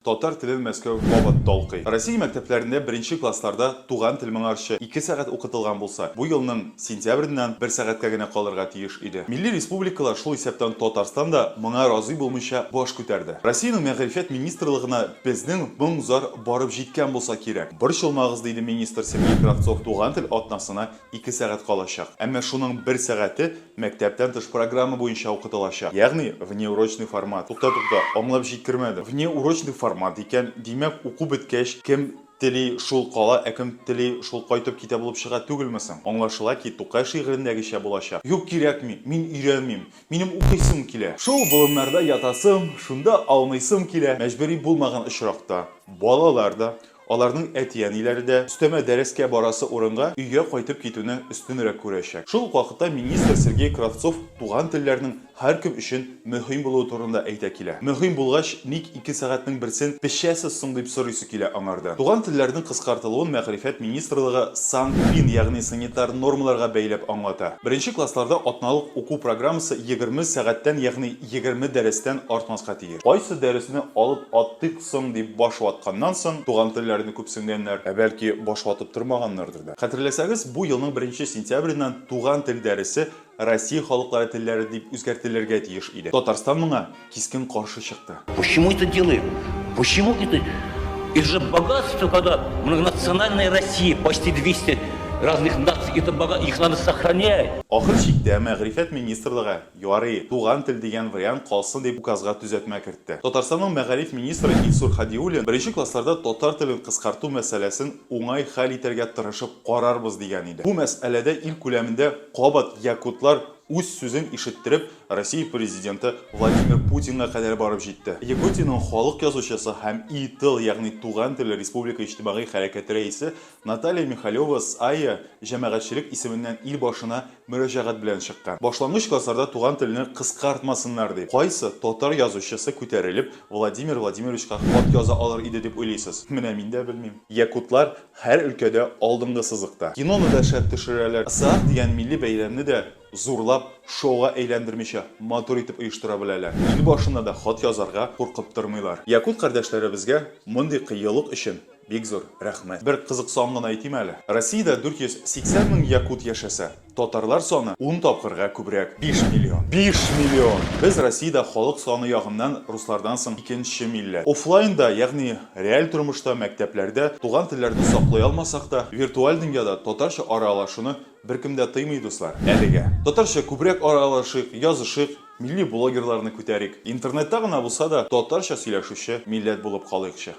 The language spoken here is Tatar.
Татар теле Мәскәү бабат талкый. Россия мәктәпләрендә беренче классларда туган тел моңарчы 2 сәгать укытылган булса, бу елның сентябреннән 1 сәгатькә генә калырга тиеш иде. Милли республикалар шул исәптән Татарстан да моңа разый булмыйча баш күтәрде. Россиянең мәгърифәт министрлыгына безнең моң зар барып җиткән булса кирәк. Борчылмагыз, диде министр Сергей Кравцов, туган тел атнасына 2 сәгать калачак. Әмма шуның 1 сәгате мәктәптән тыш программа буенча укытылачак. Ягъни внеурочный формат. Тукта, аңлап җиткермәде. Внеурочный формат икән, димәк, уку беткәч, кем тели шул кала, кем тели шул кайтып китә булып чыга түгелмесең? Аңлашыла ки, Тукай шигырендәгечә булачак. Юк, кирәкми, мин өйрәнмим, минем укыйсым килә. Шул болыннарда ятасым, шунда ауныйсым килә. Мәҗбүри булмаган очракта балалар да, аларның әти-әниләре дә өстәмә дәрескә барасы урынга өйгә кайтып китүне үстенрәк күрәчәк. Шул ук вакытта министр Сергей Кравцов туган телләрнең һәркем өчен мөһим булуы турында әйтә килә. Мөһим булгач, ник 2 сәгатьнең берсен пешәсез соң дип сорыйсы килә аңардан. Туган телләрнең кыскартылуын мәгърифәт министрлыгы санкин, ягъни санитар нормаларга бәйләп аңлата. Беренче классларда атналык уку программасы 20 сәгатьтән, ягъни 20 дәрестән артмаска тиеш. Кайсы дәресне алып аттык соң дип баш ватканнан соң туган телләрне күпсенгәннәр, бәлки баш ватып тормаганнарdır да. Хәтерләсәгез, бу елның 1 сентябреннән туган тел дәресе Россия халыклары телләре дип үзгәртелергә тиеш иде. Татарстан моңа кискен каршы чыкты. Почему это делаем? Почему это? Это же богатство, когда многонациональная Россия, почти 200 разных наций, это богатство, их надо сохранять. Ахыр чиктә мәгърифәт министрлыгы ярый туган тел дигән вариант калсын дип указга төзәтмә кертте. Татарстанның мәгариф министры Илсур Хадиуллин беренче классларда татар телен кыскарту мәсьәләсен уңай хәл итәргә тырышып карарбыз дигән иде. Бу мәсьәләдә ил күләмендә кабат якутлар үз сүзен ишеттереп, Россия президенты Владимир Путинга кадәр барып җитте. Якутиянең халык язучысы һәм ИТИЛ, ягъни Туган теле республика иҗтимагый хәрәкәте рәисе Наталья Михалева САЯ җәмәгатьчелек исеменнән ил башына мөрәҗәгать белән чыккан. Башлангыч классларда туган телне кыскартмасыннар дип. Кайсы татар язучысы күтәрелеп Владимир Владимировичка хат яза алыр иде дип уйлыйсыз? Менә мин дә белмим. Якутлар һәр өлкәдә алдынгы сызыкта. Киноны да шәп төшерәләр. СААК дигән милли бәйрәмне дә зурлап, шоуга әйләндермичә матур итеп оештыра беләләр. Ил башында да хат язарга куркып тормыйлар. Якут кардәшләребезгә мондый кыюлык өчен бик зур рәхмәт. Бер кызык сан гына әйтим әле. Россиядә 480 мең якут яшәсә, татарлар саны 10 тапкырга күбрәк, 5 миллион. 5 миллион. Без Россиядә халык саны ягыннан руслардан соң икенче милләт. Офлайнда, ягъни реаль тормышта, мәктәпләрдә туган телләрне саклый алмасак да, виртуаль дөньяда татарча аралашуны беркем дә тыймый, дуслар. Әлегә татарча күбрәк аралашыйк, язышыйк, милли блогерларны күтәрик. Интернетта гына булса да татарча сөйләшүче милләт булып калыйкчы.